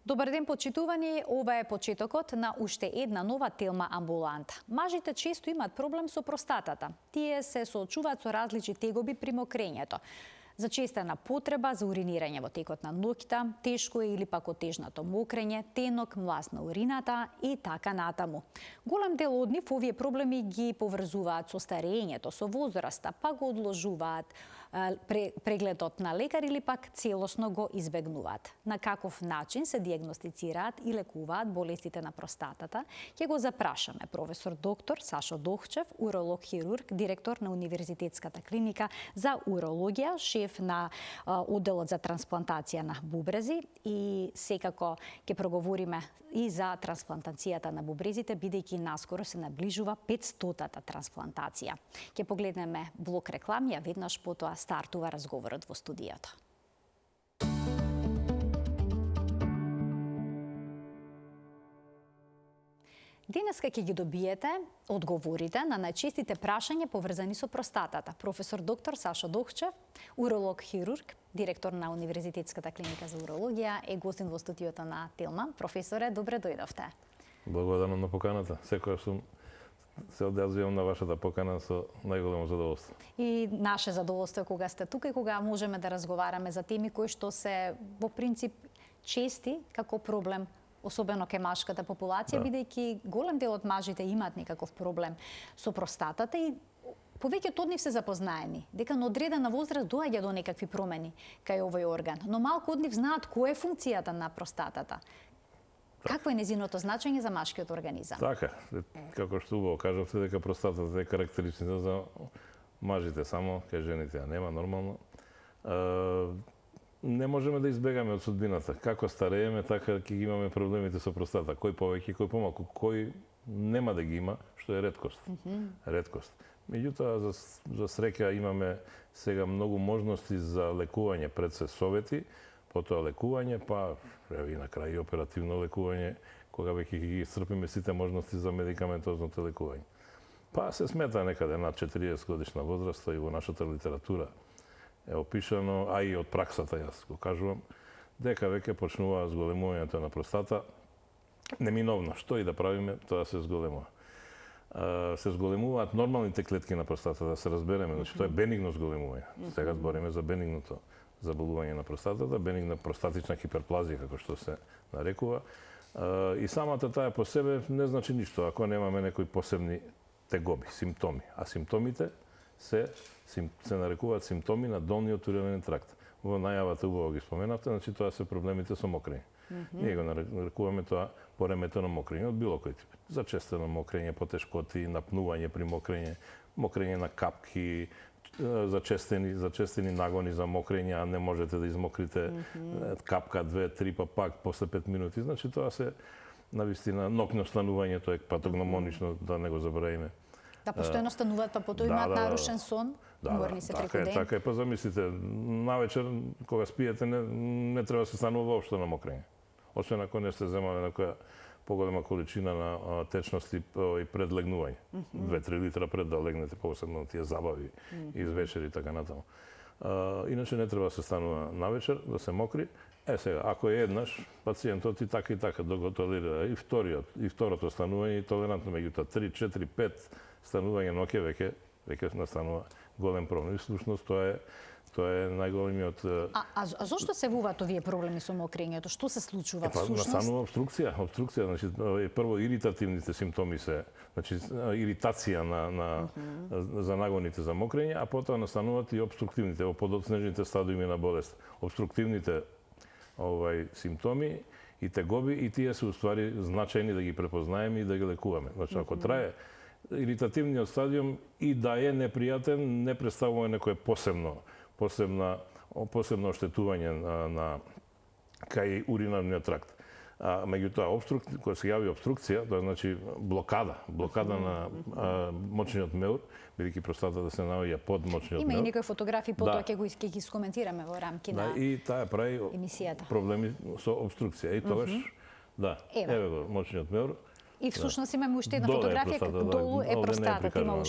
Добар ден, почитувани. Ова е почетокот на уште една нова телма амбуланта. Мажите често имаат проблем со простатата. Тие се соочуваат со различни тегоби при мокрењето. Зачестена потреба за уринирање во текот на ноќта, тешко или пак отежнато мокрење, тенок, мласт на урината и така натаму. Голем дел од нив овие проблеми ги поврзуваат со старењето, со возраста, па го одложуваат прегледот на лекар или пак целосно го избегнуваат. На каков начин се диагностицираат и лекуваат болестите на простатата, ќе го запрашаме професор доктор Сашо Дохчев, уролог-хирург, директор на Универзитетската клиника за урологија, шеф на одделот за трансплантација на бубрези, и секако ќе проговориме и за трансплантацијата на бубрезите, бидејќи наскоро се наближува 500-та трансплантација. Ќе погледнеме блок реклами, а веднаш потоа стартува разговорот во студијата. Денеска ќе ги добиете одговорите на најчестите прашања поврзани со простатата. Професор доктор Сашо Дохчев, уролог-хирург, директор на Универзитетската клиника за урологија, е гостин во студиото на Телма. Професоре, добре дојдовте. Благодарам на поканата. Секогаш сум се одјазвувам на вашата покана со најголемо задоволство. И наше задоволство е кога сте тука и кога можеме да разговараме за теми кои што се во принцип чести како проблем, особено кај машката популација, бидејќи голем дел од мажите имаат некаков проблем со простатата и повеќето од нив се запознаени дека на одредена возраст доаѓа до некакви промени кај овој орган, но малку од нив знаат која е функцијата на простатата. Какво е незиното значење за машкиот организам? Така, како што убаво кажавте, дека простатата е карактеристична за мажите само, кај жените ја нема нормално. Не можеме да избегаме од судбината. Како старееме, така ќе ги имаме проблемите со простата. Кој повеќе, кој помалку, кој нема да ги има, што е реткост. Реткост. Меѓутоа, за среќа имаме сега многу можности за лекување, пред се совети, потоа лекување, па и на крај и оперативно лекување, кога веќе ги исцрпиме сите можности за медикаментозното лекување. Па се смета некаде над 40 годишна возраста и во нашата литература е опишано, а и од праксата јас го кажувам, дека веќе почнува зголемувањето на простата. Неминовно, што и да правиме, тоа се зголемува. Се зголемуваат нормалните клетки на простатата, да се разбереме, значи тоа е бенигно зголемување. Сега збориме за бенигното заболување на простатата, бенигна простатична хиперплазија, како што се нарекува. И самата таа по себе не значи ништо, ако немаме некои посебни тегоби, симптоми. А симптомите се нарекуваат симптоми на долниот уринарен тракт. Во најавата убаво ги споменавте, значи тоа се проблемите со мокрење. Ние го нарекуваме тоа пореметено мокрење од било кој тип. Зачестено мокрење, потешкоти, напнување при мокрење, мокрење на капки, зачестени нагони за мокрење, а не можете да измокрите капка, 2-3, па пак после 5 минути. Значи тоа се навистина ноќно станување, тоа е патогномонично, да не го забравиме. Да постојано стануваат, па потоа имаат нарушен сон, уморни се преку ден. Така е, па замислите, навечер кога спиете не треба да се станува воопшто на мокрење. Освен ако не сте земале некоја поголема количина на течности и пред легнување. 2-3 литра пред да легнете, посебно тие забави, извечери и така натаму. Иначе не треба да се станува навечер, да се мокри. Сега, ако е еднаш, пациентот и така да го толерира и второто станување и толерантно, меѓутоа 3, 4, 5 станување ноќе веќе настанува голем проблем. И всушност тоа е најголемиот. А зошто се вуваат овие проблеми со мокрењето? Што се случува всушност? Настанува обструкција, значи прво иритативните симптоми се, значи иритација за нагоните за мокрење, а потоа настануваат и обструктивните, во подоцнежните стадиуми на болест. Обструктивните симптоми и тегоби, и тие се уствари значајни да ги препознаеме и да ги лекуваме. Значи, ако трае иритативниот стадиум и да е непријатен, не представува некое посебно оштетување на кај уринарниот тракт. Меѓутоа, кога се јави обструкција, тоа значи блокада на мочниот меур, бидејќи простатата се наоѓа под мочниот меур. Има и некои фотографии, потоа ќе ги скоментираме во рамки на и таа прави емисијата. Проблеми со обструкција. И тогаш, еве го мочниот меур, И всушност имаме уште една Долу е фотографија, простата, да. долу е Овде не е простатата, има прикажано,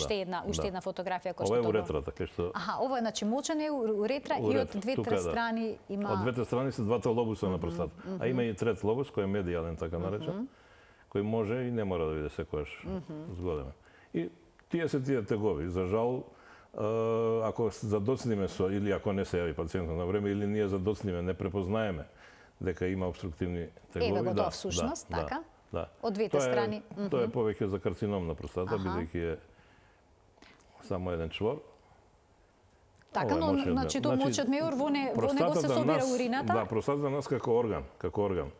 уште да. една фотографија која Ова е што уретрата, кај што Аха, ова е значи мочене уретра и од двете страни има Од двете страни се двата лобуса на простатата. А има и трет лобус кој е медијален, така наречен, кој може и не мора да биде секогаш зголемен. И тие тегови. За жал, ако задоцниме или ако не се јави пациентот на време, или ние задоцниме, не препознаеме дека има обструктивни тегови. Еве го тоа всушност, така? Да. Од двете страни. Тоа е повеќе за карцином на простата, бидејќи е само еден чвор. Така, но значи тоа мочот меур во него се собира урината. Да, простатата нас како орган,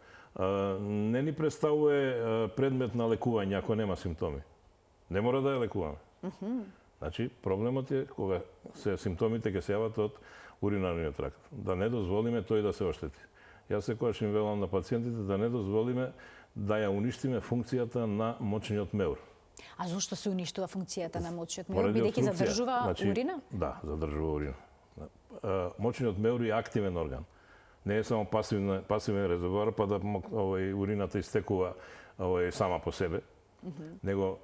не ни представува предмет на лекување ако нема симптоми. Не мора да ја лекуваме. Значи, проблемот е кога симптомите ќе се јават од уринарниот тракт. Да не дозволиме тој да се оштети. Јас секогаш им велам на пациентите да не дозволиме да ја уништиме функцијата на мочниот меур. А зошто се уништува функцијата на мочниот меур, бидејќи задржува урина? Да, задржува урина. Мочниот меур е активен орган. Не е само пасивен резервоар, па да урината истекува сама по себе, него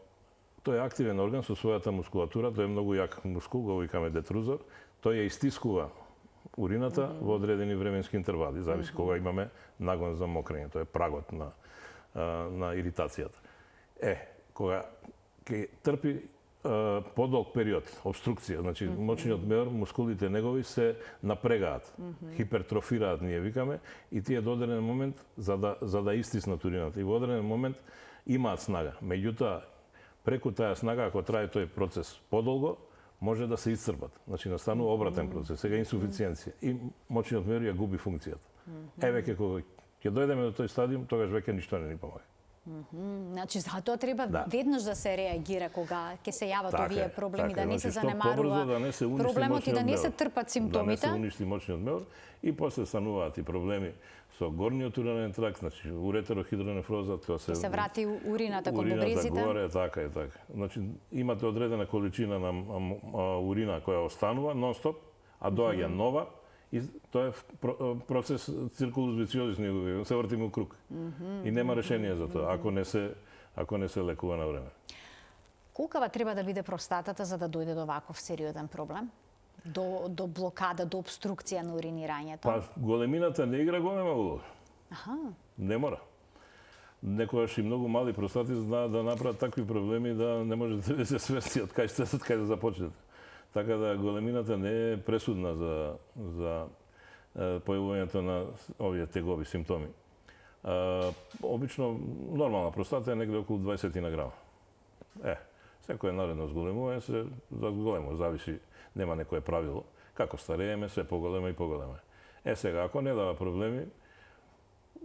тој е активен орган со својата мускулатура, тој е многу јак мускул, го викаме детрузор, тој ја истискува урината во одредени временски интервали, зависи кога имаме нагон за мокрење, тоа е прагот на иритацијата. Кога ќе трпи подолг период обструкција, значи мочниот меур, мускулите негови се напрегаат, хипертрофираат, ние викаме, и тие до одреден момент за да истиснат урината и во одреден момент имаат снага. Меѓутоа, преку таа снага, ако трае тој процес подолго, може да се исцрпат. Значи настанува обратен процес, сега инсуфициенција и мочниот меур ја губи функцијата. Веќе кога ќе дојдеме до тој стадиум, тогаш веќе ништо не ни помага. Значи, за тоа треба веднаш да се реагира кога ќе се јават овие проблеми, да не се значи, занемарува проблемот и да не се меур. трпат симптомите. Да не се уништи мочниот меур и после стануваат и проблеми со горниот уринарен тракт, значи уретерохидронефроза, тоа се врати урината кон урината бубрезите. горе, така и така. Значи имате одредена количина на урина која останува нон-стоп, а доаѓа нова, и тоа е процес циркулус вициозис, се вртиме у круг. И нема решение за тоа, ако не се лекува на време. Колкава треба да биде простатата за да дојде до ваков сериозен проблем? До блокада, до обструкција на уринирањето? Па, големината не игра голема улога. Не мора. Некогаш и многу мали простати знаат да направат такви проблеми да не можете да се свести од кај да започнете. Така да големината не е пресудна за појавувањето на овие тегови симптоми. Обично нормална простата е негде околу 20 на грама. Секој наредно зголемување се зголемува, зависи, нема некое правило. Како старееме, се поголема и поголема. Сега, ако не дава проблеми,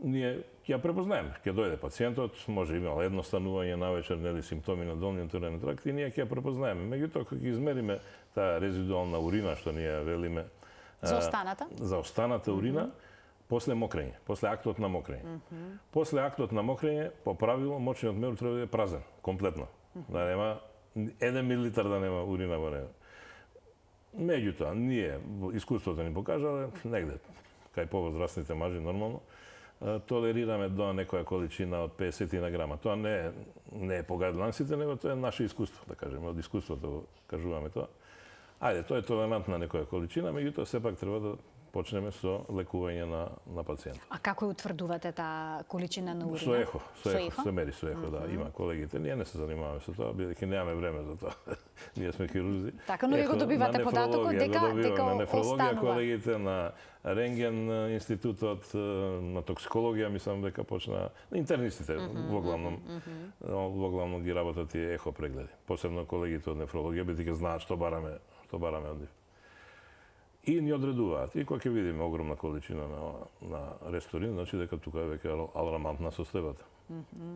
ние ќе ја препознаеме. Ќе дојде пациентот, може имал едно станување навечер, нели симптоми на долниот уринарен тракт и ние ќе ја препознаеме. Меѓутоа, кога ќе измериме таа резидуална урина, што ние велиме за останата урина, после мокрење, после актот на мокрење. После актот на мокрење, по правило, мочниот меур треба да е празен, комплетно. Да нема 1 милилитар да нема урина во него. Меѓутоа, ние, искуството ни покажале, негде, кај повозрастните мажи, нормално, толерираме до некоја количина од 50 на грама. Тоа не е по гайдлайнсите, него тоа е наше искуство, да кажеме, од искуството кажуваме тоа. Ајде, тоа е толерантна некоја количина, меѓутоа сепак треба да почнеме со лекување на пациент. А како утврдувате таа количина на урина? Со ехо, се мери со ехо, да, има колегите. Ние не се занимаваме со тоа, бидејќи немаме време за тоа. Ние сме хирурзи. Така, но ви го добивате податокот дека на нефрологија останува. колегите, на рентген институтот, на токсикологија, мислам дека почна, интернистите во главно ги работат и ехо прегледи. Посебно колегите од нефрологија, бидејќи знаат што бараме од нив. И ни одредуваат. И кога ќе видиме огромна количина на ресторин, значи дека тука е веќе аларамантна состојбата.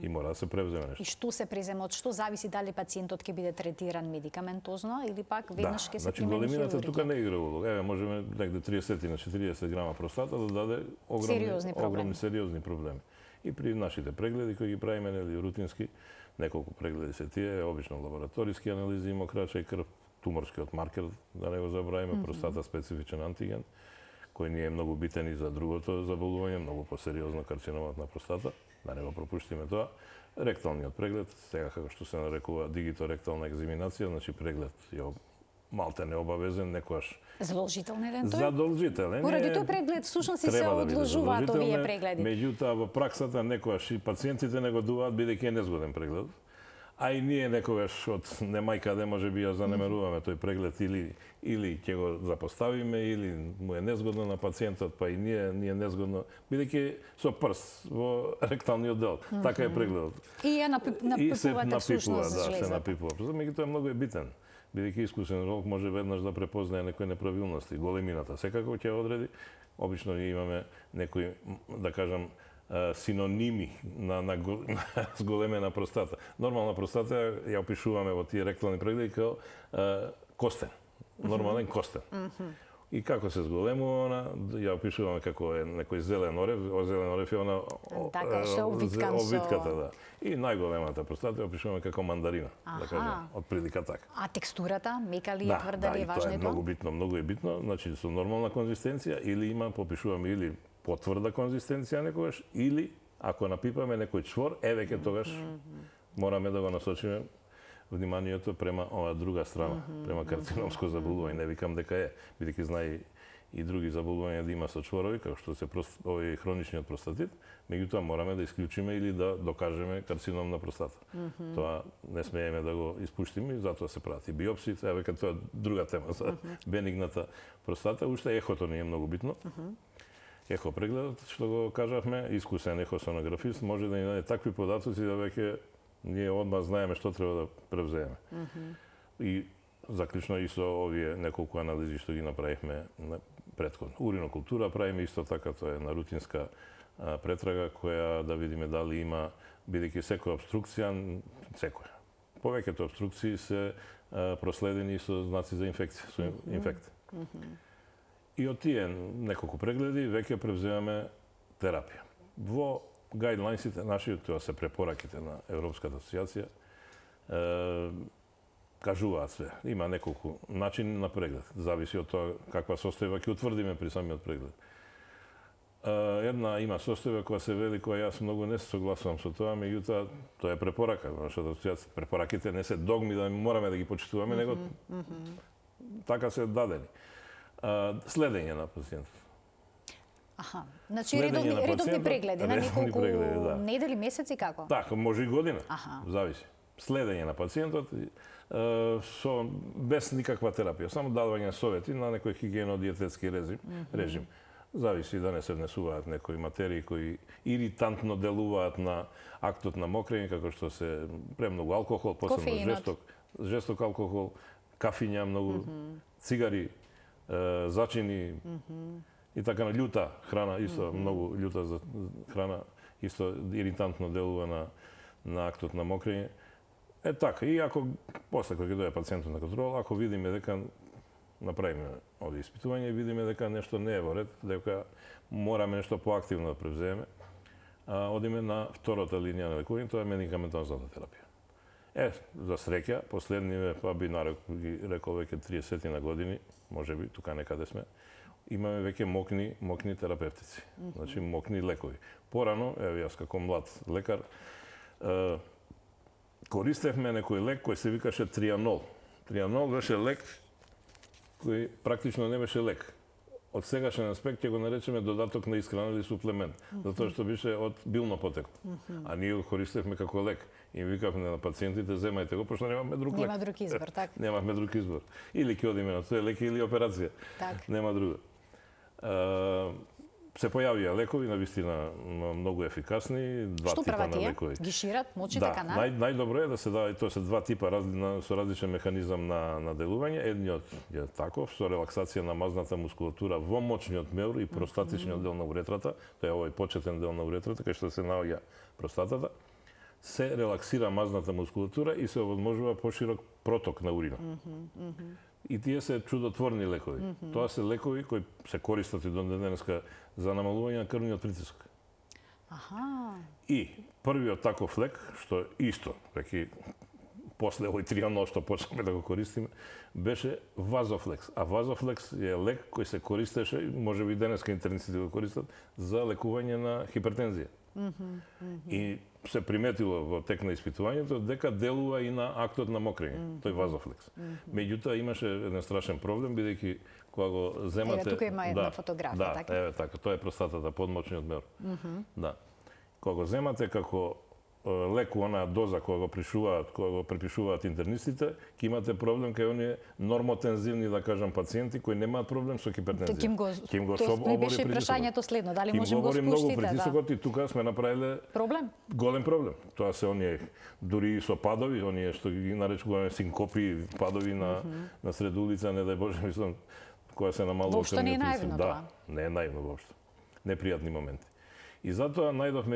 И мора да се превземе нешто. И што се презема, од што зависи дали пациентот ќе биде третиран медикаментозно или пак веднаш ќе се примени хирургија? Значи големината тука не игра улога. Еве можеме негде 30 на 40 грама простата да даде огромни сериозни проблеми. И при нашите прегледи кои ги правиме нели рутински, неколку прегледи се тие, обично лабораториски анализи, мokraча и крв, туморскиот маркер, да не го забравиме, простата специфичен антиген, кој ни е многу битен и за другото заболување, многу посериозно карциномот на простата, да не го пропуштиме тоа. Ректалниот преглед, сега како што се нарекува дигиторектална екзаминација, значи преглед ја малте необавезен, некојаш Задолжителен тој? задолжителен. Поради тој преглед всушност и се Треба да биде одложуваат овие задолжителен, прегледи. Меѓутоа во праксата некојаш и пациентите не го дуваат бидејќи е незгоден преглед. А и ние некогаш од немајкаде може би ја занемеруваме тој преглед или ќе го запоставиме или му е незгодно на пациентот, па и ние незгодно, бидејќи со прст во ректалниот дел. Така е прегледот. И ја И се напипувате всушност да, се жлезата. напипува. Меѓутоа многу е битен. Бидејќи искусен ролк може веднаш да препознае некои неправилности, големината. Секако ќе одреди. Обично ние имаме некои, да кажам, синоними на зголемена простата. Нормална простата ја опишуваме во тие ректални прегледи како костен. Нормален костен. И како се зголемува она, ја опишуваме како е некој зелен орев, зелен орев е она Така, што е обвиткан со- обвитката, да. И најголемата простата ја опишуваме како мандарина, да кажем, од прилика така. А текстурата, мека ли е, тврда ли е, и тоа важно е е многу тоа? битно, многу е битно. Значи со нормална конзистенција или има попишуваме или потврда конзистенција некогаш или ако напипаме некој чвор, веќе тогаш мораме да го насочиме вниманието према оваа друга страна, према карциномско заболување. Не викам дека е, бидејќи знае и други заболувања да има со чворови, како што се овој хроничниот простатит, меѓутоа мораме да исклучиме или да докажеме карцином на простата. Тоа не смееме да го испуштиме и затоа се прават и биопсии, веќе тоа е друга тема за бенигната простата. Уште ехото ни е многу битно. Ехо прегледот, што го кажавме, искусен ехосонографист може да ни даде такви податоци да веќе ние одмah знаеме што треба да превземе. И заклучно и со овие неколку анализи што ги направивме претходно. Уринокултура правиме исто така, тоа е на рутинска претрага која да видиме дали има, бидејќи секоја обструкција, секоја. Повеќето обструкции се проследени со знаци за инфекција, со инфекција. И од тие неколку прегледи веќе превземаме терапија. Во гајдлайнсите наши, тоа се препораките на Европската асоциација, кажуваат све. Има неколку начини на преглед. Зависи од тоа каква состојба ќе утврдиме при самиот преглед. Една има состојба која се вели, која јас многу не се согласувам со тоа, меѓутоа тоа е препорака. Препораките не се догми да мораме да ги почитуваме, него така се дадени. Следење на пациентот. Аха, значи редовни прегледи на неколку недели, месеци како? Така, може и година. Аха. Зависи. Следење на пациентот без никаква терапија, само давање совети на некој хигиено-диететски режим. Зависи да не се внесуваат некои материи кои иритантно делуваат на актот на мокрење, како што се премногу алкохол, посебно жесток алкохол, кафиња многу, цигари, зачини и така на љута храна, исто многу љута за храна, исто иритантно делува на актот на мокрење. Е така, и ако после кога ќе дојде пациентот на контрол, ако видиме дека направиме овие испитувања и видиме дека нешто не е во ред, дека мораме нешто поактивно да превземе, одиме на втората линија на лекување, тоа е медикаментозната терапија. За среќа, последниве, па би рекол веќе 30 на години, може би, тука некаде сме, имаме веќе мокни терапевтици, значи мокни лекови. Порано, јас како млад лекар, користевме некој лек кој се викаше трианол. Трианол беше лек кој практично не беше лек. Од сегашен аспект ќе го наречеме додаток на исхрана или суплемент, затоа што беше од билно потекло. А ние го користевме како лек. И викавме на пациентите, земајте го, пошто немаме друг лек. Нема друг избор, така? Немавме друг избор. Или ќе одиме на тој лек или операција. Нема друго. Се појавија лекови, навистина многу ефикасни, два Што типа на прават лекови. Ги шират мочите канал? Најдобро е да се даде, тоа се два типа со различен механизам на делување. Едниот е таков, со релаксација на мазната мускулатура во мочниот меур и простатичниот дел на уретрата, тоа е овој почетен дел на уретрата, кај што се наоѓа простатата, се релаксира мазната мускулатура и се овозможува поширок проток на урина. И тие се чудотворни лекови. Тоа се лекови кои се користат и до денеска за намалување на крвниот притисок. Аха. И првиот таков лек, што исто, веќе после овој трианол што почнаме да го користиме, беше Вазофлекс. А Вазофлекс е лек кој се користеше, може би денеска интерниците го користат, за лекување на хипертензија. И се приметило во тек на испитувањето дека делува и на актот на мокрење, тој Вазофлекс. Меѓутоа имаше еден страшен проблем, бидејќи кога го земате... Еве, тука има една фотографија, така? Да, еве така, тоа е простатата, подмочниот меор. Да. Кога го земате како леку онаа доза кога го препишуваат интернистите, ќе имате проблем кај оние нормотензивни, да кажам, пациенти кои немаат проблем со хипертензија. Ким го беше прашањето следно, дали можем го спуштите? Многу притисокот и тука сме направиле проблем. Голем проблем. Тоа се оние дури и со падови, оние што ги наречуваме синкопи, падови на сред улица, не дај Боже, мислам, кога се намалува. Воопшто не е наивно тоа. Да, не е наивно воопшто. Непријатни моменти. И затоа најдовме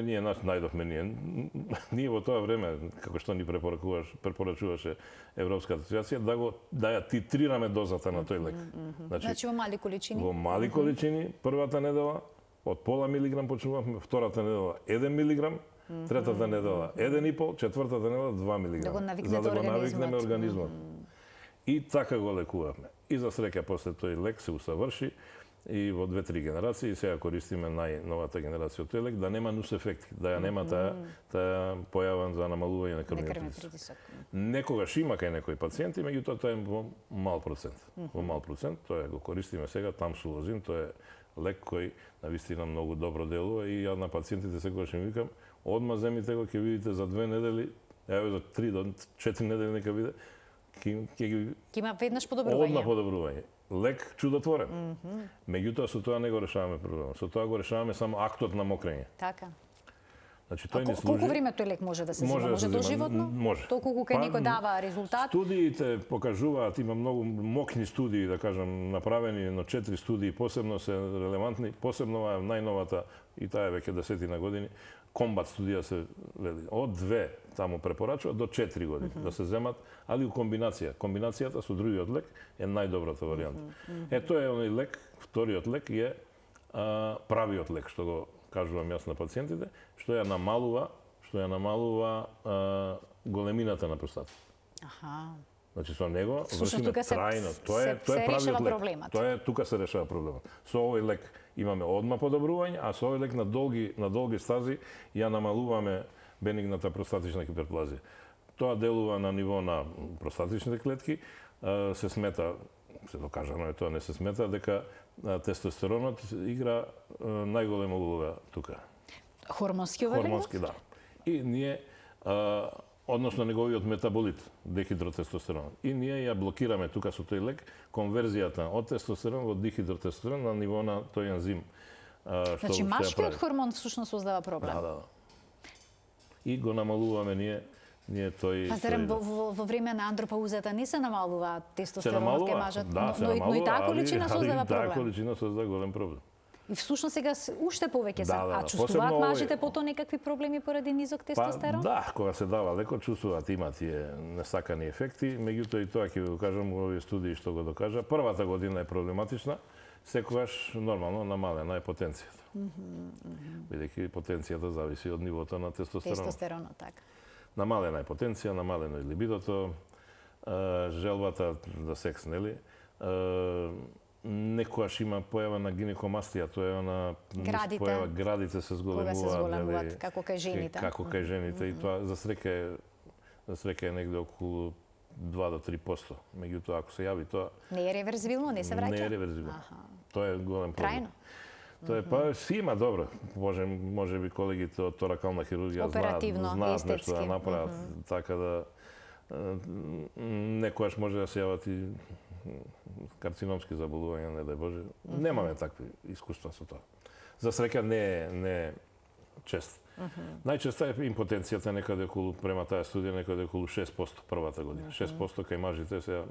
ние во тоа време, како што ни препорачуваше Европската асоциација, да ја титрираме дозата на тој лек. Значи во мали количини? Во мали количини, првата недела, од пола милиграм почнувавме, втората недела 1 милиграм, третата недела 1,5, четвртата недела 2 милиграм. За да го навикнеме организмот. И така го лекувавме. И за среќа после тој лек се усаврши, и во 2-3 генерации, и сега користиме најновата генерација од тој лек, да нема нус ефекти, да ја нема таа појава за намалување на крвниот притисок. Некогаш има кај некои пациенти, меѓутоа тоа е во мал процент. Во мал процент, тоа го користиме сега, тамсулозин, тоа е лек кој навистина многу добро делува и ја на пациентите секогаш им викам, одма земите го, ќе видите за 2 недели, еве за 3 до 4 недели нека биде, ќе има веднаш подобрување. Одма подобрување. Лек чудотворен. Меѓутоа со тоа не го решаваме проблемот. Со тоа го решаваме само актот на мокрење. Така. Значи тој не служи. Колку време тој лек може да се зема? Може доживотно? Може. Толку колку некој дава резултат? Студиите покажуваат, има многу мокни студии, да кажам, направени, но 4 студии посебно се релевантни, посебно најновата, и таа е веќе 10 години, комбат студија се вели. Од 2 таму препорачува до 4 години да се земат, али у комбинација. Комбинацијата со другиот лек е најдобрата варијанта. Тоа е оној лек, вториот лек е правиот лек, што го кажувам јас на пациентите, што ја намалува големината на простатата. Аха. Значи со него вршиме трајно. Тоа е правиот лек. Тоа е тука се решава проблемот. Со овој лек имаме одма подобрување, а со овој лек на долги стази ја намалуваме бенигната простатична хиперплазија. Тоа делува на ниво на простатичните клетки, се смета, се докажано е тоа, не се смета дека тестостеронот игра најголема улога тука. Хормонски увелик? Хормонски, да. И ние односно неговиот метаболит, дехидротестостерон. И ние ја блокираме тука со тој лек конверзијата од тестостерон во дихидротестостерон на ниво на тој ензим. Значи машкиот хормон всушност создава проблем. Да. И го намалуваме ние тој... Зарем во време на андропаузата не се намалува тестостеронот кај мажот, но и таа количина создава проблем. Таа количина создава голем проблем. И всушност сега уште повеќе се, а чувствуваат мажите потоа некакви проблеми поради низок тестостерон? Да, кога се дава леко чувствуваат, има тие несакани ефекти, меѓутоа и тоа ќе го кажам во овие студии што го докажа. Првата година е проблематична, секогаш нормално намалена е потенцијата. Бидејќи потенцијата зависи од нивото на тестостерон. Тестостеронот, така. Намалена е потенција, намалено е либидото, желбата за секс, нели? Некојаш има појава на гинекомастија, тоа е на појава, градите се зголемуваат, како кај жените. Како кај жените и тоа за среќа е негде околу 2 до 3%. Меѓутоа ако се јави тоа не е реверзивно, не се враќа. Не е реверзивно. Тоа е голем проблем. Трајно. Тоа е си има добро. Може би колегите од торакална хирургија знаат нешто да направат така да некојаш може да се јават и карциномски заболувања, не дај Боже. Немаме такви искуства со тоа. За среќа не е чест. Најчесто е импотенцијата некаде околу, према таа студија, некаде околу 6% првата година. 6% кај мажите сега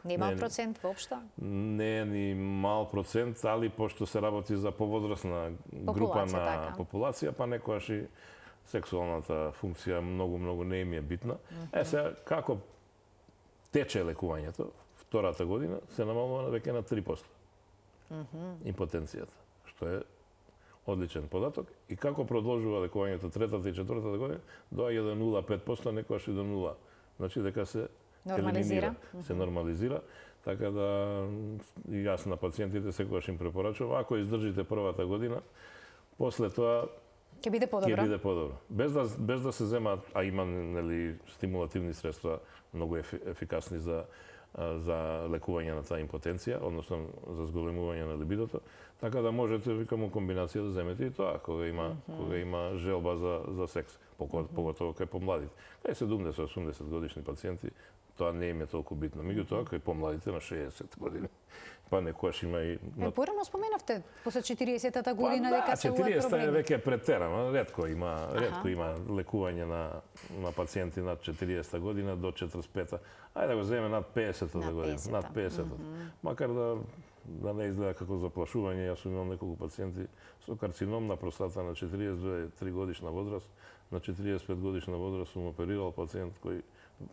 не мал процент воопшто? Не е ни мал процент, али пошто се работи за повозрасна група на популација, па некојаш и сексуалната функција многу не им е битна. Сега како тече лекувањето, втората година се намалува веќе на 3%. Импотенцијата, што е одличен податок. И како продолжува лекувањето третата и четвртата година, доаѓа до 0,5%, некојаш и до 0 значи дека се Нормализира. елиминира, се нормализира. Така да и јас на пациентите секогаш им препорачувам, ако издржите првата година, после тоа Ќе биде подобро. ќе биде подобро. Без да се земаат, а има нели стимулативни средства многу ефикасни за лекување на таа импотенција, односно за зголемување на либидото, така да можете викам у комбинација да земете и тоа кога има желба за секс, поготово кај помладите. Кај 70-80 годишни пациенти тоа не им е толку битно. Меѓутоа кај помладите на 60 години, па некојаш има и Порано споменавте после 40-та година дека се уват 40-та е проблеми. веќе претерано, ретко има лекување на пациенти над 40-та година до 45-та. Ајде да го земеме над 50-та да година, над 50-та. Макар да не изгледа како заплашување, јас сум имал неколку пациенти со карцином на простата на 42-3 годишна возраст, на 45 годишна возраст сум оперирал пациент кој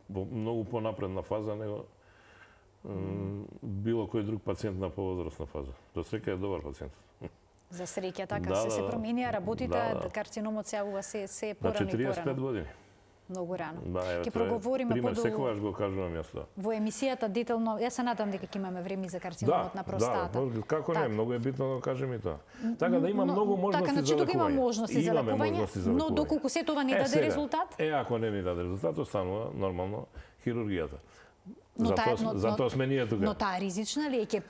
многу понапредна фаза него било кој друг пациент на повозрастна фаза. За среќа е добар пациент. За среќа така се променија работите, карциномот се јавува се порано и порано. На 45 години. Многу рано. Ќе проговориме пример, секогаш го кажувам јас тоа. Во емисијата детално, јас се надам дека ќе имаме време за карциномот на простата. Да, како не, многу е битно да кажем и тоа. Така да има многу можности за лекување. Така, значи има можности за лекување, но доколку се това не даде резултат? Ако не ни даде резултат, останува нормално хирургијата. Затоа сме ние тука. Но таа ризична ли е? Ќе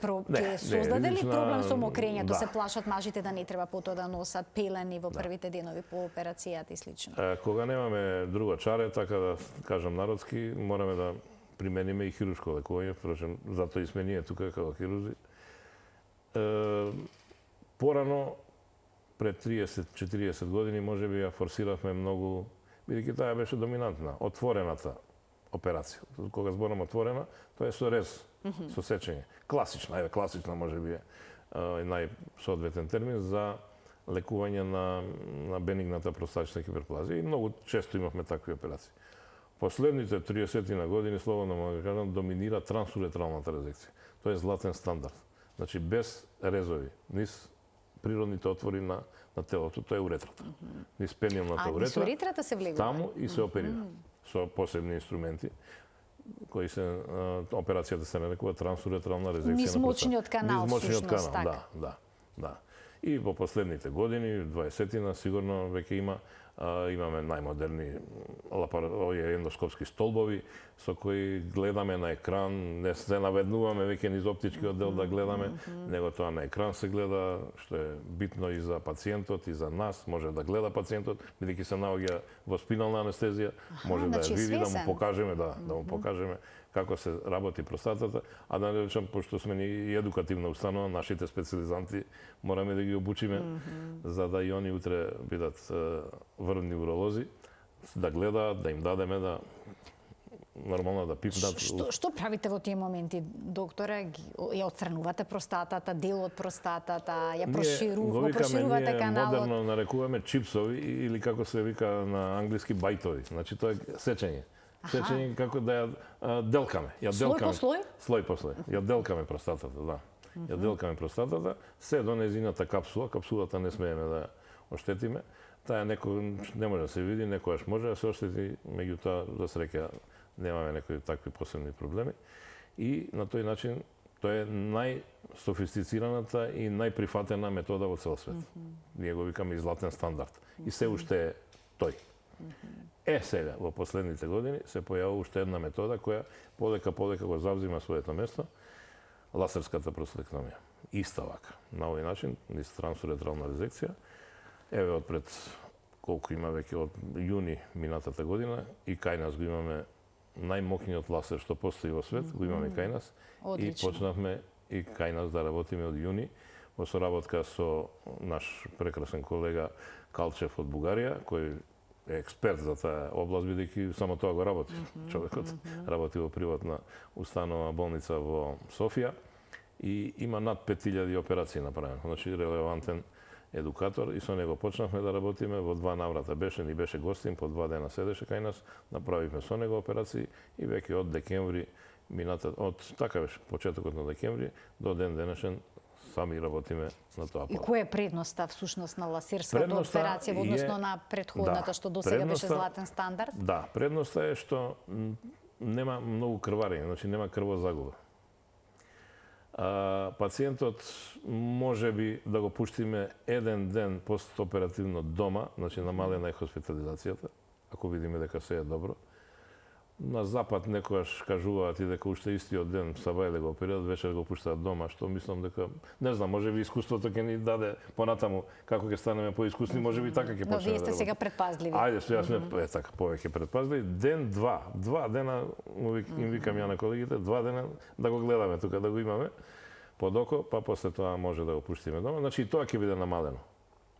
создаде ли проблем со мокрењето? Се плашат мажите да не треба потоа да носат пелени во првите денови по операцијата и слично? Кога немаме друга чаре, така да кажам народски, мораме да примениме и хируршко лекување, впрочем, затоа и сме ние тука како хирурзи. Порано, пред 30-40 години, можеби ја форсиравме многу, бидејќи таа беше доминантна, отворената операција. Кога зборам отворена, тоа е со рез, со сечење. Класична можеби е најсоодветен термин за лекување на бенигната простатична хиперплазија и многу често имавме такви операции. Последните 30 години, слободно можам да кажам, доминира трансуретралната резекција. Тоа е златен стандард. Значи без резови, низ природните отвори на телото, тоа е уретрата. Низ пениалната уретра. Уретрата се влегува. Таму и се оперира со посебни инструменти кои се операцијата се нарекува трансуретрална резекција на простата. Низ мочниот канал, всушност, така. Да. И во последните години, 20-тина, сигурно веќе имаме најмодерни ендоскопски столбови со кои гледаме на екран, не се наведнуваме веќе низ оптичкиот дел да гледаме, него тоа на екран се гледа, што е битно и за пациентот и за нас, може да гледа пациентот, бидејќи се наоѓа во спинална анестезија, може да ја види, да му покажеме, да му покажеме како се работи простатата, а да не речам, пошто сме и едукативна установа, нашите специализанти мораме да ги обучиме, за да и они утре бидат врвни уролози, да гледаат, да им дадеме да нормално да пипнат. Што правите во тие моменти, докторе? Ја отстранувате простатата, дел од простатата, ја проширувате каналот? Ние модерно нарекуваме чипсови или како се вика на англиски бајтови. Значи тоа е сечење. Сечење како да ја делкаме. Слој по слој? Слој по слој. Ја делкаме простатата, да. Ја делкаме простатата, се до незината капсула. Капсулата не смееме да оштетиме. Таа некој не може да се види, некојаш може да се оштети, меѓутоа за среќа немаме некои такви посебни проблеми. И на тој начин тоа е најсофистицираната и најприфатена метода во цел свет. Ние го викаме и златен стандард. И се уште е тој. Сега, во последните години, се појавува уште една метода која полека го завзима своето место, ласерската простатектомија. Иста вака. На овој начин, низ трансуретрална резекција, еве од пред колку има веќе од јуни минатата година и кај нас го имаме најмокниот ласер што постои во свет, го имаме кај нас. И почнавме и кај нас да работиме од јуни во соработка со наш прекрасен колега Калчев од Бугарија, кој е експерт за таа област, бидејќи само тоа го работи. Човекот работи во приватна установа болница во Софија и има над 5000 операции направени. Значи релевантен едукатор и со него почнавме да работиме, во 2 наврата беше, ни беше гостин, по 2 дена седеше кај нас, направивме со него операции и веќе од декември од така беше почетокот на декември до ден денешен сами работиме на тоа. И која е предноста всушност на ласерската операција во односно на претходната што досега беше златен стандард? Да, предноста е што нема многу крварење, значи нема крвозагуба. Пациентот може би да го пуштиме еден ден постоперативно дома, значи намалена е хоспитализацијата, ако видиме дека се е добро. На запад некогаш кажуваат и дека уште истиот ден сабајле го оперираат, вечер го пуштаат дома, што мислам дека не знам, може би искуството ќе ни даде понатаму како ќе станеме поискусни, може би така ќе почнеме. Но вие сте сега предпазливи. Ајде, сега сме така повеќе предпазливи. Ден, два дена, им викам ја на колегите, 2 дена да го гледаме тука, да го имаме под око, па после тоа може да го пуштиме дома. Значи и тоа ќе биде намалено.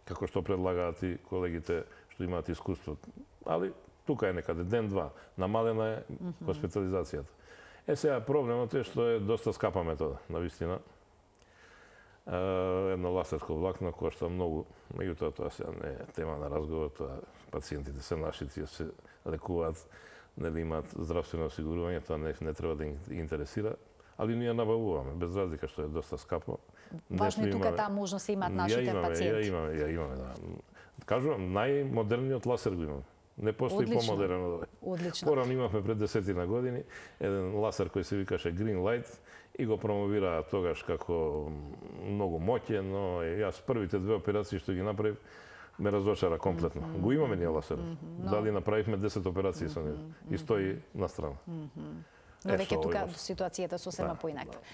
Како што предлагаат и колегите што имаат искуство. Али тука е некаде ден-два, намалена е хоспитализацијата. Сега проблемот е што е доста скапа метода, навистина. Едно ласерско влакно кошта многу, меѓутоа тоа сега не е тема на разговор, тоа пациентите се наши, тие се лекуваат, нели имаат здравствено осигурување, тоа не треба да ги интересира, али ние набавуваме, без разлика што е доста скапо. Важно е тука таа можност имаат нашите пациенти. Ја имаме, да. Кажувам, најмодерниот ласер го имаме. Не постои помодерен од овој. Одлично. Порано имавме пред 10 години еден ласер кој се викаше Green Light и го промовираа тогаш како многу моќен, но јас првите 2 операции што ги направив ме разочара комплетно. Го имаме ние ласер. Дали направивме 10 операции со него и стои на страна. Но веќе тука ситуацијата сосема поинаква.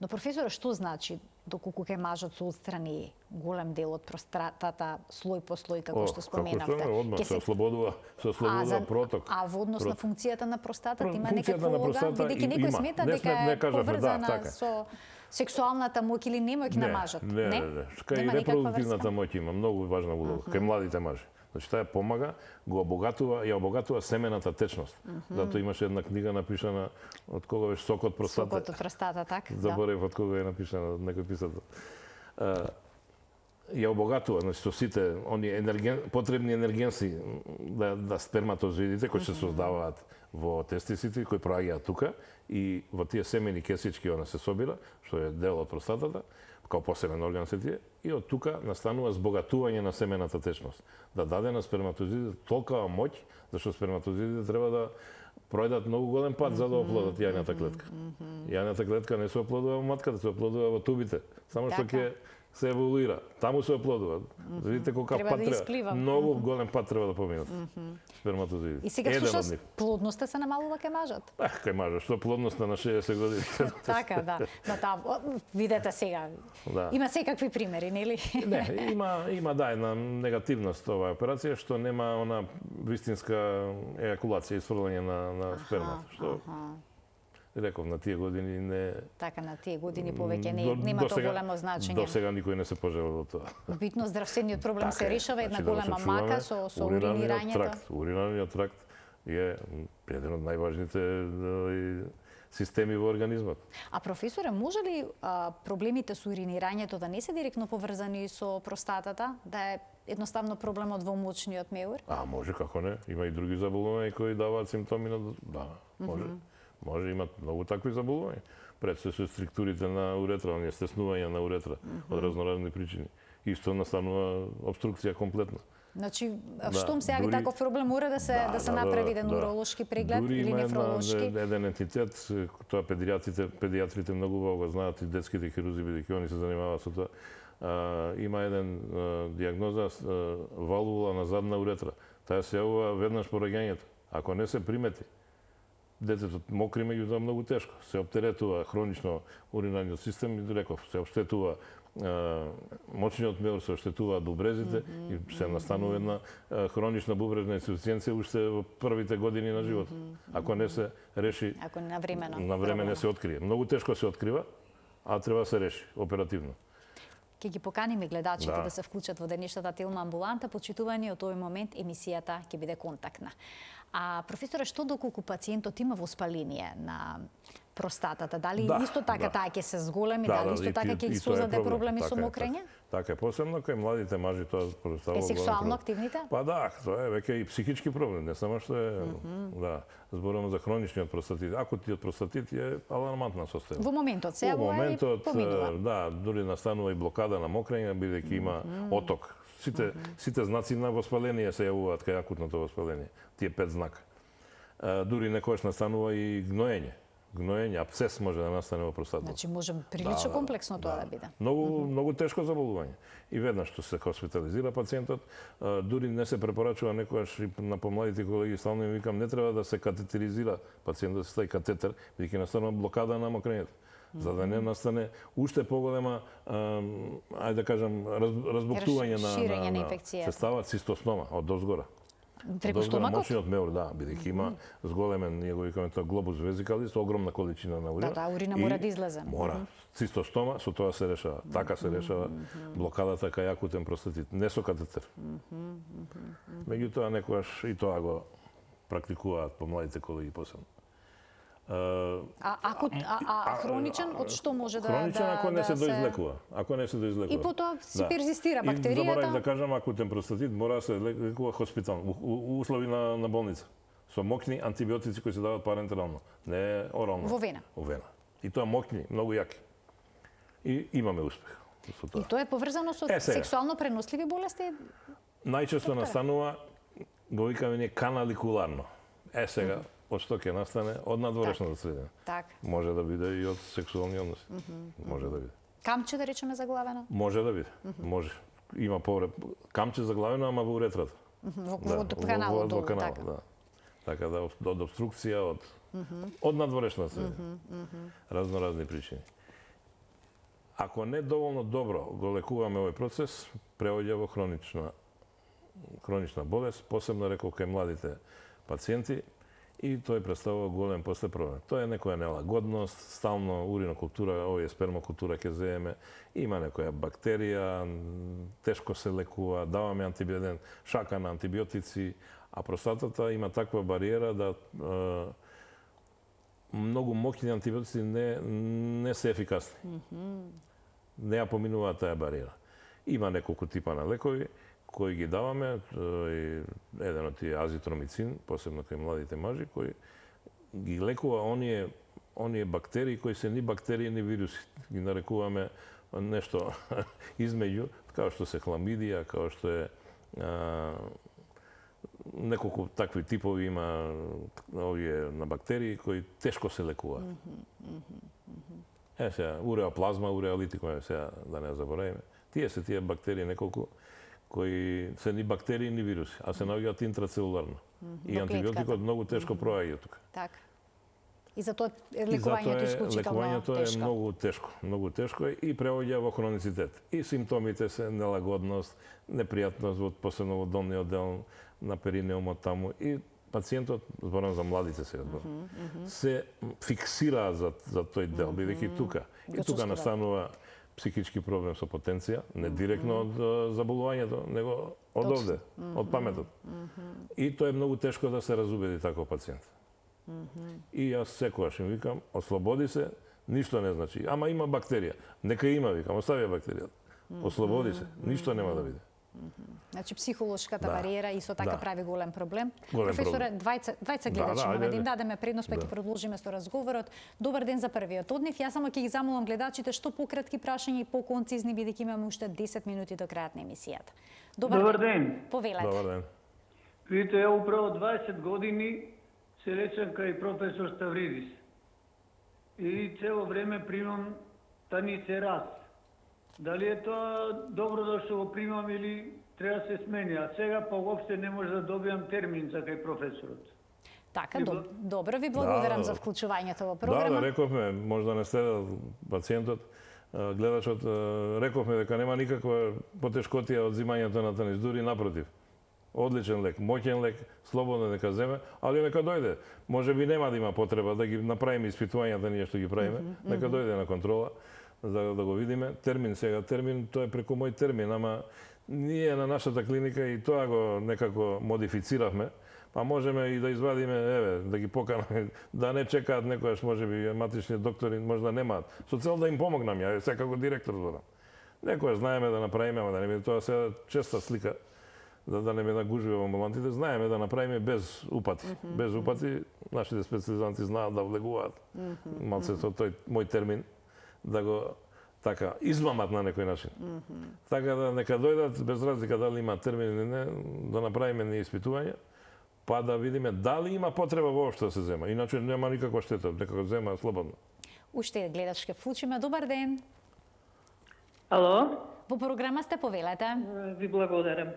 Но професоре, што значи доколку ке мажот се отстрани голем дел од простатата слој по слој како што споменавте? Како што одма се ослободува проток. А во однос на функцијата на простатата има некаква улога, бидејќи некој смета дека е поврзана со сексуалната моќ или немоќ на мажот? Не. Кај репродуктивната моќ има многу важна улога, кај младите мажи. Значи таа помага, ја обогатува семената течност. Затоа имаше една книга напишана од кога беше сокот простата. Сокот од простата, така? Заборев од кога е напишана некој писател. Ја обогатува, значи со сите они потребни енергенси да сперматозоидите кои се создаваат во тестисите, кои проаѓаат тука и во тие семени кесички она се собира, што е дел од простатата, као посебен орган се тие, и од тука настанува збогатување на семената течност. Да даде на сперматозоидите толкова моќ, зашто сперматозоидите треба да пројдат многу голем пат за да оплодат јајната клетка. Јајната клетка не се оплодува во матката, се оплодува во тубите. Само што ќе се еволуира. Таму се оплодува. Видите колка пат треба. Многу голем пат треба да поминат сперматозоиди. И сега слушаш, плодноста се намалува кај мажот? Кај мажот, што плодноста на 60 години. Така, да. Видете сега. Има секакви примери, нели? Не, има една негативност оваа операција, што нема она вистинска ејакулација и сврлање на спермата. Што реков, на тие години не... Така, на тие години повеќе нема тоа големо значење. До сега никој не се пожелал од тоа. Битно здравствениот проблем се решава, една голема мака со уринирањето. Уринарниот тракт е еден од најважните системи во организмот. А професоре, може ли проблемите со уринирањето да не се директно поврзани со простатата, да е едноставно проблемот во мочниот меур? Може, како не. Има и други заболувања кои даваат симптоми на... Да, може. Може, имат многу такви заболувања. Пред се со структурите на уретра, оние стеснувања на уретра од разноразни причини. Исто настанува обструкција комплетна. Значи, штом се јави таков проблем, мора да се направи еден уролошки преглед или нефролошки? Дури има еден ентитет, тоа педиатрите многу го знаат и детските хирузи, бидејќи они се занимаваат со тоа. Има еден диагноза валвула на задна уретра. Таа се јавува веднаш по раѓањето. Ако не се примети, детето мокри, меѓутоа многу тешко. Се оптеретува хронично уринарниот систем, и реков, се оштетува мочниот меур, се оштетуваат бубрезите и се настанува една хронична бубрежна инсуфициенција уште во првите години на животот. Ако не се реши, ако на време не се открие. Многу тешко се открива, а треба да се реши оперативно. Ќе ги поканиме гледачите да се вклучат во денешната Телма амбуланта. Почитувани, од овој момент емисијата ќе биде контактна. А професоре, што доколку пациентот има воспаление на простатата, дали исто така таа ќе се зголеми, дали исто така ќе ги создаде проблеми со мокрење? Така е, посебно кај младите мажи тоа представува. Е сексуално активните? Па да, тоа е веќе и психички проблем, не само што е, зборуваме за хроничниот простатит. Акутниот простатит е алармантна состојба. Во моментот се јавува и поминува. Да, дури настанува и блокада на мокрење, бидејќи има оток. Сите знаци на воспаление се јавуваат кај акутното воспаление. Тие 5 знака. дури некојаш настанува и гноење, абсцес може да настане во простатата. Значи може прилично комплексно тоа да биде. Многу тешко заболување. И веднаш што се хоспитализира пациентот, дури не се препорачува некојаш и на помладите колеги, стално им викам, не треба да се катетеризира пациентот, да се стави катетер, бидејќи настанува блокада на мокрењето. За да не настане уште поголема, ајде да кажам, разбуктување на инфекцијата. Се става цистоснома од дозгора. Преку стомакот? Мочниот меур, да, бидејќи има зголемен, ние го викаме тоа глобус везикалис, огромна количина на урина. Да, урина мора да излезе. Мора. Цистостома, со тоа се решава. Така се решава блокадата кај акутен простатит, не со катетер. Меѓутоа, некојаш и тоа го практикуваат помладите колеги посебно. Хроничен, од што може да Хроничен ако не се доизлекува. Ако не се доизлекува. И потоа се перзистира бактеријата. И заборавив да кажам, акутен простатит мора да се лекува хоспитално, у услови на болница. Со мокни антибиотици кои се дават парентерално, не орално. Во вена. Во вена. И тоа мокни, многу јаки. И имаме успех со тоа. И тоа е поврзано со сексуално преносливи болести? Најчесто настанува, го викаме ние, каналикуларно. Сега, од што ќе настане? Од надворешната средина. Може да биде и од сексуални односи. Може да биде. Камче, да речеме, заглавено? Може да биде. Може. Има камче заглавено, ама во уретрата. Во каналот долу, така. Така да, од обструкција, од надворешната средина. Разноразни причини. Ако не доволно добро го лекуваме овој процес, преоѓа во хронична болест, посебно реков кај младите пациенти, и тој представува голем после проблем. Тоа е некоја нелагодност, стално уринокултура, овој спермокултура ќе земеме, има некоја бактерија, тешко се лекува, даваме антибиотици, шака на антибиотици, а простатата има таква бариера да многу мокни антибиотици не се ефикасни. Не ја поминуваат таа бариера. Има неколку типа на лекови кои ги даваме, еден од тие азитромицин, посебно кај младите мажи, кој ги лекува оние бактерии кои се ни бактерии, ни вируси. Ги нарекуваме нешто измеѓу, како што се хламидија, како што е неколку такви типови има овие на бактерии кои тешко се лекуваат. Сега, уреоплазма, уреолитикуме, сега да не заборавиме. Тие се тие бактерии неколку кои се ни бактерии, ни вируси, а се наоѓаат интрацелуларно. И антибиотикот многу тешко проаѓа тука. Така. И затоа лекувањето исклучително тешко. Лекувањето е многу тешко и преоѓа во хроницитет. И симптомите се нелагодност, непријатност, посебно во долниот дел на перинеумот таму. И пациентот, зборам за младите сега, се фиксираат за тој дел, бидејќи тука. И тука настанува психички проблем со потенција, не директно од заболувањето, него од овде, од паметот. И тоа е многу тешко да се разубеди таков пациент. И јас секогаш им викам, ослободи се, ништо не значи. Ама има бактерија. Нека има, викам, остави бактеријата. Ослободи се, ништо нема да биде. Значи психолошката бариера исто така прави голем проблем. Голем Професоре, двајца гледачи имаме да им дадеме предност, па ќе продолжиме со разговорот. Добар ден за првиот од нив. Јас само ќе ги замолам гледачите што пократки прашања и поконцизни, бидејќи имаме уште 10 минути до крајот на емисијата. Добар ден. Повелете. Добар ден. Видите, ја управо 20 години се лечам кај професор Ставридис. И цело време примам таницераз. Дали е тоа добро да што го примам или треба да се смени? А сега па уопште не може да добијам термин за кај професорот. Така, добро ви благодарам за вклучувањето во програма. Да, рековме, може да не следа пациентот, гледачот, рековме дека нема никаква потешкотија од зимањето на танис, дури напротив. Одличен лек, моќен лек, слободно нека земе, али нека дојде. Може би нема да има потреба да ги направиме испитувањата ние што ги правиме, нека дојде на контрола да го видиме. Термин, тоа е преку мој термин, ама ние на нашата клиника и тоа го некако модифициравме, па можеме и да извадиме, да ги поканаме, да не чекаат некојаш, можеби матрични доктори, можда немаат, со цел да им помогнам, ја секако директор зборам. Некојаш знаеме да направиме, ама да не биде тоа сега честа слика, да не ме нагужби во амбулантите, знаеме да направиме без упати. Без упати, нашите специализанти знаат да влегуваат. Малце со тој мој термин, да го така измамат на некој начин. Така да нека дојдат без разлика дали има термин или не, да направиме ние испитување, па да видиме дали има потреба воопшто да се зема. Иначе нема никаква штета, нека го зема слободно. Уште гледач ке вклучиме. Добар ден. Ало, Во програма сте, повелете. ви благодарам.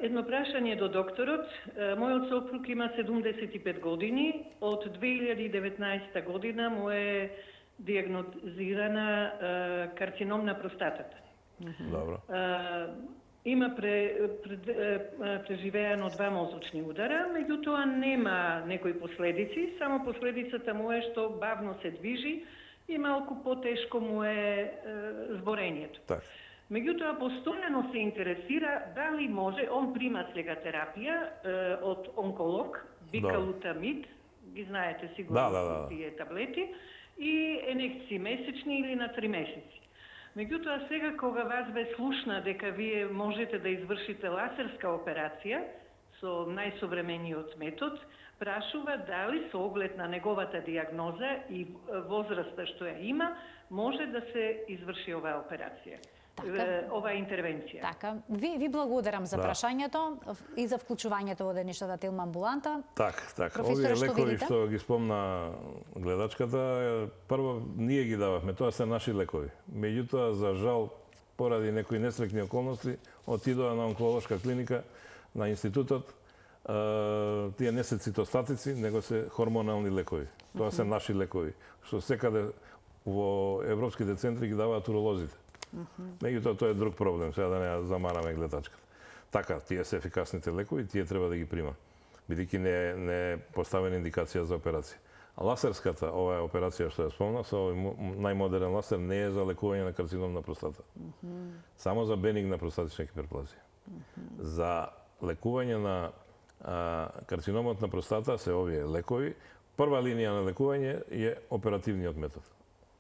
Едно прашање до докторот. Мојот сопруг има 75 години. Од 2019 година му е диагнозирана карцином на простатата. Добро. Има преживеано 2 мозочни удара, меѓутоа нема некои последици, само последицата му е што бавно се движи и малку потешко му е зборењето. Так. Меѓутоа, постојано се интересира дали може, он прима сега терапија од онколог, бикалутамид, ги знаете сигурно Да. тие таблети, и енекции месечни или на 3 месеци. Меѓутоа, сега кога вас бе слушна дека вие можете да извршите лазерска операција со најсовремениот метод, прашува дали со оглед на неговата диагноза и возраста што ја има, може да се изврши оваа операција. Оваа интервенција. Така, ви благодарам за прашањето и за вклучувањето во денешната телма амбуланта. Так. Професоре, Овие што лекови видите? што ги спомна гледачката, прво ние ги дававме, тоа се наши лекови. Меѓутоа, за жал, поради некои несреќни околности, отидоа на онколошка клиника, на институтот, тие не се цитостатици, него се хормонални лекови. Тоа се наши лекови, што секаде во европските центри ги даваат уролозите. Меѓутоа, тоа е друг проблем, сега да не замараме гледачката. Така, тие се ефикасните лекови, тие треба да ги прима, бидејќи не е поставена индикација за операција. А лазерската, оваа операција што ја спомна, со овој најмодерен лазер не е за лекување на карцином на простата. Само за бенигна простатична хиперплазија. За лекување на карциномот на простата се овие лекови. Прва линија на лекување е оперативниот метод.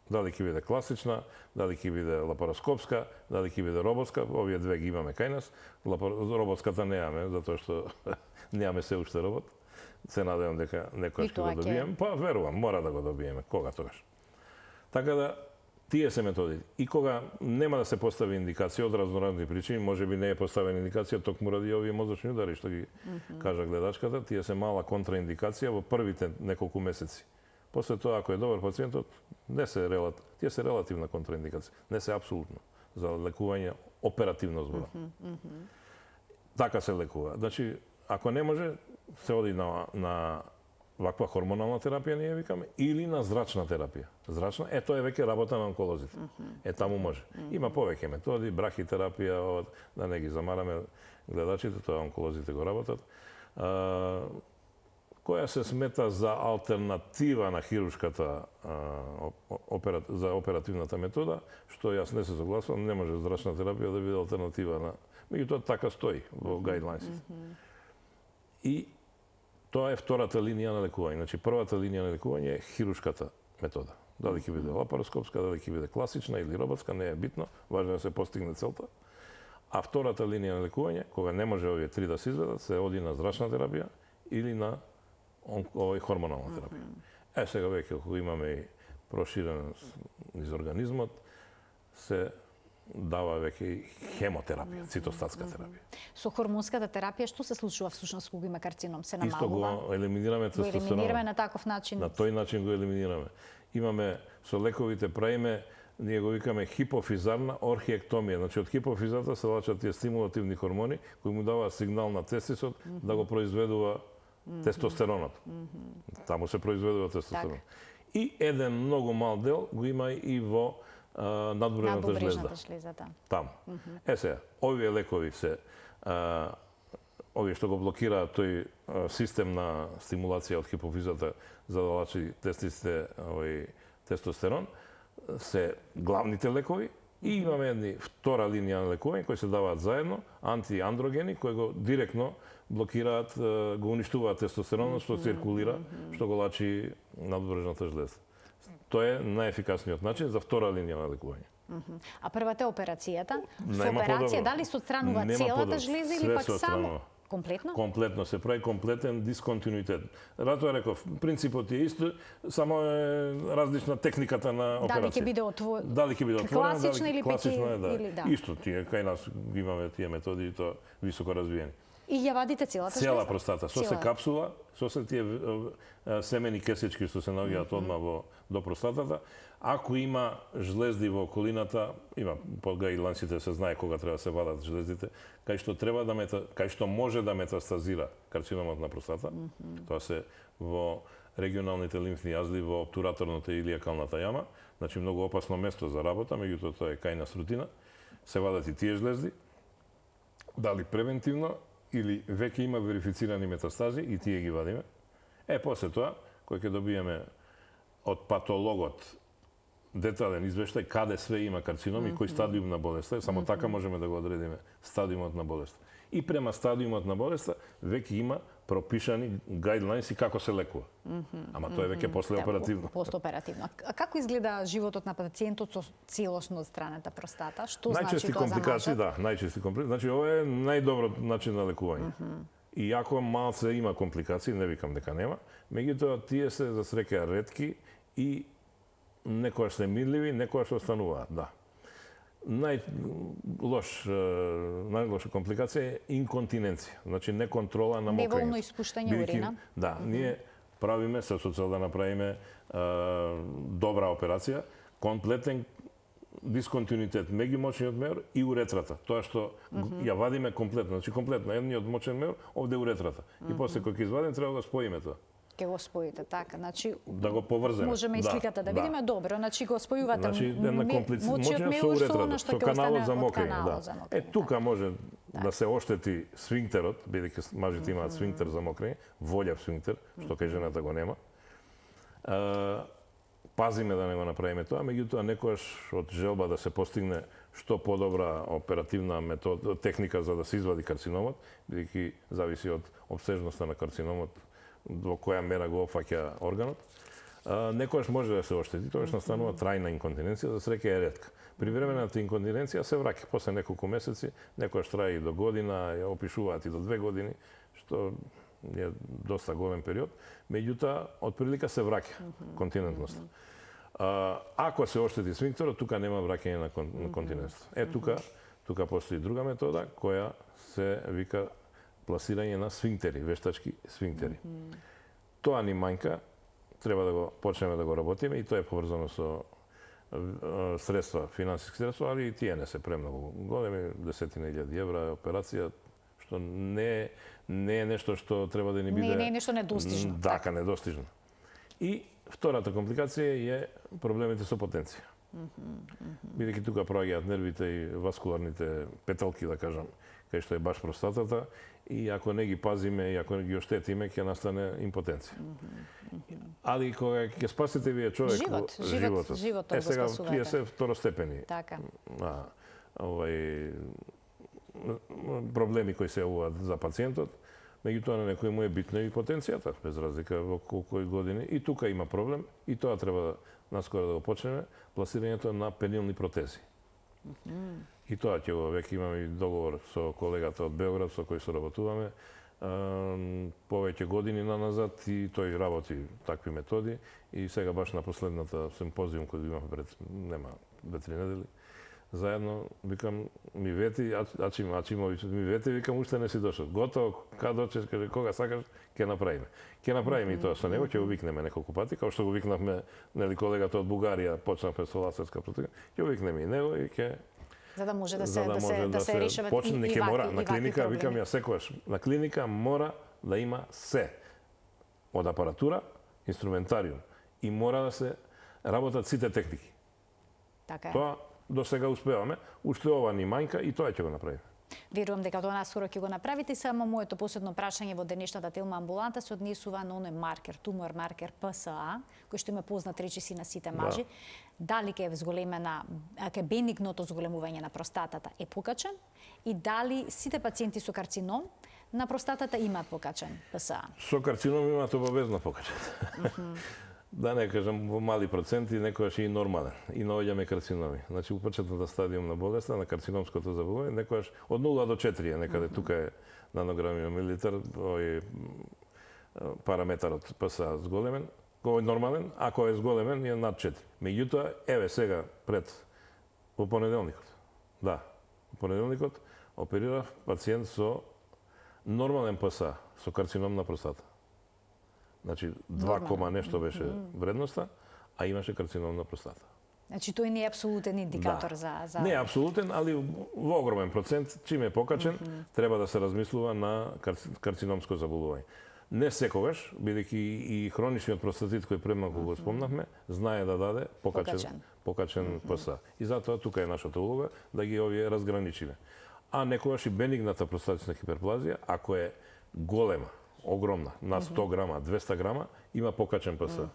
Дали ќе биде класична, дали ќе биде лапароскопска, дали ќе биде роботска, овие две ги имаме кај нас. Роботската неаме, затоа што немаме се уште робот. Се надевам дека некој ќе го добиеме. Па верувам, мора да го добиеме. Кога тогаш? Така да, тие се методи. И кога нема да се постави индикација од разноразни причини, можеби не е поставена индикација токму ради овие мозочни удари што ги кажа гледачката, тие се мала контраиндикација во првите неколку месеци. После тоа, ако е добар пациентот, тие се релативна контраиндикација, не се апсолутно за лекување оперативно зборам. Така се лекува. Значи, ако не може, се оди на ваква хормонална терапија, ние викаме, или на зрачна терапија. Зрачна, тоа е веќе работа на онколозите. Таму може. Има повеќе методи, брахитерапија, да не ги замараме гледачите, тоа онколозите го работат. Која се смета за алтернатива на хируршката за оперативната метода, што јас не се согласувам, не може зрачна терапија да биде алтернатива на... Меѓутоа така стои во гайдлайнсите. И тоа е втората линија на лекување. Значи, првата линија на лекување е хируршката метода. Дали ќе биде лапароскопска, дали ќе биде класична или роботска, не е битно, важно е да се постигне целта. А втората линија на лекување, кога не може овие три да се изведат, се оди на зрачна терапија или на хормонална терапија. Сега веќе кога имаме и проширен низ организмот, се дава веќе и хемотерапија, цитостатска терапија. Со хормонската терапија што се случува всушност кога има карцином? Се намалува? Исто го елиминираме тестостеронот. Го елиминираме на таков начин? На тој начин го елиминираме. Имаме со лековите правиме, ние го викаме хипофизарна орхиектомија. Значи од хипофизата се лачат тие стимулативни хормони кои му даваат сигнал на тестисот да го произведува тестостеронот. Таму се произведува тестостерон. И еден многу мал дел го има и во надбрежната жлезда. Таму. Сега, овие лекови се овие што го блокираат тој систем на стимулација од хипофизата за да лачи тестисите тестостерон, се главните лекови и имаме едни втора линија на лекување кои се даваат заедно, антиандрогени кои го директно блокираат, го уништуваат тестостеронот што циркулира, што го лачи надбрежната жлезда. Тоа е најефикасниот начин за втора линија на лекување. А првата е операцијата? Со операција дали се отстранува целата жлеза или пак само? Комплетно? Комплетно се прави комплетен дисконтинуитет. Затоа реков, принципот е исто, само е различна техниката на операција. Дали ќе биде отворена? Дали ќе биде отворена, класична или класична или Исто, тие кај нас имаме тие методи и тоа високо развиени. И ја вадите целата Цела жлезда? простата, со се капсула, со се тие семени кесечки што се наоѓаат одма до простатата. Ако има жлезди во околината, има по гајдлансите се знае кога треба да се вадат жлездите, кај што може да метастазира карциномот на простата. Тоа се во регионалните лимфни јазди во обтураторната или илиакалната јама, значи многу опасно место за работа, меѓутоа тоа е кај нас рутина. Се вадат и тие жлезди, дали превентивно или веќе има верифицирани метастази и тие ги вадиме. После тоа, кој ќе добиеме од патологот детален извештај каде све има карцином и кој стадиум на болеста, само така можеме да го одредиме стадиумот на болеста. И према стадиумот на болеста веќе има пропишани гајдлайнси како се лекува. Ама тоа е веќе после оперативно. Постоперативно. А како изгледа животот на пациентот со целосно отстраната простата? Што значи најчести тоа компликации, за малце? најчести компликации. Значи ова е најдобро начин на лекување. И ако малце има компликации, не викам дека нема, меѓутоа тие се за среќа ретки и некојаш се мирливи, некојаш остануваат, да. Најлоша компликација е инконтиненција, значи неконтрола на мокрењето. Неволно испуштање урина. Да, ние правиме со цел да направиме добра операција, комплетен дисконтинуитет меѓу мочниот меор и уретрата. Тоа што ја вадиме комплетно, значи комплетно едниот мочен меор овде уретрата. И после кога ќе извадиме треба да споиме тоа. Ке го споите така, значи да го поврземе. Можеме и сликата да видиме, добро, значи го спојувате мочниот со уретрата, со каналот за мокрење, да. Тука може да се оштети сфинктерот, бидејќи мажите имаат сфинктер за мокрење, волјав сфинктер, што кај жената го нема. Пазиме да не го направиме тоа, меѓутоа некојаш од желба да се постигне што подобра оперативна техника за да се извади карциномот, бидејќи зависи од обсежноста на карциномот, во која мера го опфаќа органот, некојаш може да се оштети, тоа настанува трајна инконтиненција, за среќа е ретка. Привремената инконтиненција се враќа после неколку месеци, некојаш трае и до година, ја опишуваат и до 2 години, што е доста голем период, меѓутоа од прилика се враќа континентноста. Ако се оштети сфинктерот, тука нема враќање на континентство. Тука постои друга метода која се вика пласирање на сфинктери, вештачки сфинктери. Тоа ни манјка, треба да го почнеме да го работиме и тоа е поврзано со средства, финансиски средства, али и тие не се премногу големи, десетина илјади евра операција, што не е нешто што треба да ни биде... Не е нешто недостижно. Така, недостижно. И втората компликација е проблемите со потенција. Бидејќи тука проаѓаат нервите и васкуларните петалки, да кажам, кај што е баш простатата, и ако не ги пазиме и ако не ги оштетиме, ќе настане импотенција. Али кога ќе спасите вие човек животот, сега тие се второстепени. Така. Проблеми кои се јавуваат за пациентот, меѓутоа на некој му е битна и потенцијата, без разлика во колку години. И тука има проблем, и тоа треба наскоро да го почнеме, пласирањето на пенилни протези. И тоа ќе го веќе имаме и договор со колегата од Београд со кој соработуваме повеќе години назад и тој работи такви методи и сега баш на последната симпозиум кој имав пред нема 2-3 недели заедно викам ми вети Ачимович ми вети викам уште не си дошол. Готово, кога дојдеш, каже кога сакаш ќе направиме. Ќе направиме и тоа со него, ќе го викнеме неколку пати, како што го викнавме нели колегата од Бугарија, почнавме со лазерска протеза, ќе го викнеме и него и ќе за да може да се решават и мора на клиника, проблеми. викам ја секогаш, на клиника мора да има се од апаратура, инструментариум и мора да се работат сите техники. Така е. Тоа до сега успеваме, уште ова ни манјка и тоа ќе го направиме. Верувам дека тоа наскоро ќе го направите. Само моето последно прашање во денешната телма амбуланта се однесува на оној маркер, тумор маркер ПСА, кој што има познат речиси на сите мажи. Дали ќе бенигното зголемување на простатата е покачен и дали сите пациенти со карцином на простатата имаат покачен ПСА? Со карцином имаат обавезно покачен. Да не кажам, во мали проценти, некојаш и нормален. И наоѓаме карциноми. Значи, у почетната стадиум на болеста, на карциномското заболување, некојаш од 0 до 4 е некаде, тука е нанограми на милилитар, овој параметарот ПСА зголемен, кој е нормален, ако е зголемен е над 4. Меѓутоа, еве сега во понеделникот. Да, во понеделникот оперирав пациент со Нормален ПСА со карцином на простата. Значи 2, нешто беше вредноста, а имаше карцином на простата. Значи тој не е апсолутен индикатор за... Не е апсолутен, али во огромен процент, чим е покачен, треба да се размислува на карциномско заболување. Не секогаш, бидејќи и хроничниот простатит кој премалку го спомнавме, знае да даде покачен ПСА. И затоа тука е нашата улога да ги овие разграничиме. А некогаш и бенигната простатична хиперплазија, ако е голема, огромна, над 100 грама, 200 грама, има покачен ПСА.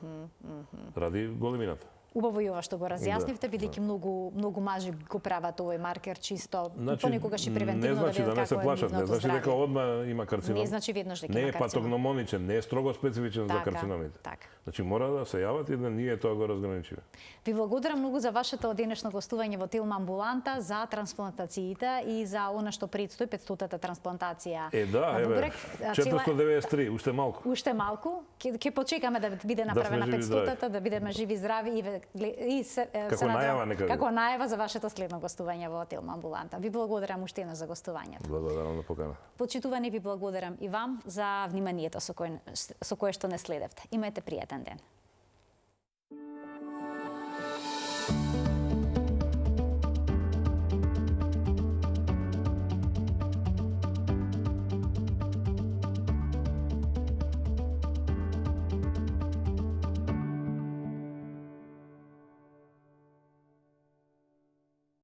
Ради големината. Убаво и ова што го разјаснивте, бидејќи многу мажи го прават овој маркер чисто, понекогаш и превентивно да видат како е нивното здравје. Не значи да не се плашат, не значи дека одма има карцином. Не значи веднаш дека не има е карцином. патогномоничен, не е строго специфичен за карциномите. Така. Значи мора да се јават и да ние тоа го разграничиме. Ви благодарам многу за вашето денешно гостување во Телма амбуланта, за трансплантациите и за она што предстои 500-та трансплантација. Да, еве, 493, уште малку. Уште малку. Ќе почекаме да биде направена 500-та, да бидеме живи и здрави и како најава некаде. Како најава за вашето следно гостување во Телма амбуланта. Ви благодарам уште еднаш за гостувањето. Благодарам на покана. Почитувани, ви благодарам и вам за вниманието со кое што не следевте. Имајте пријатен ден.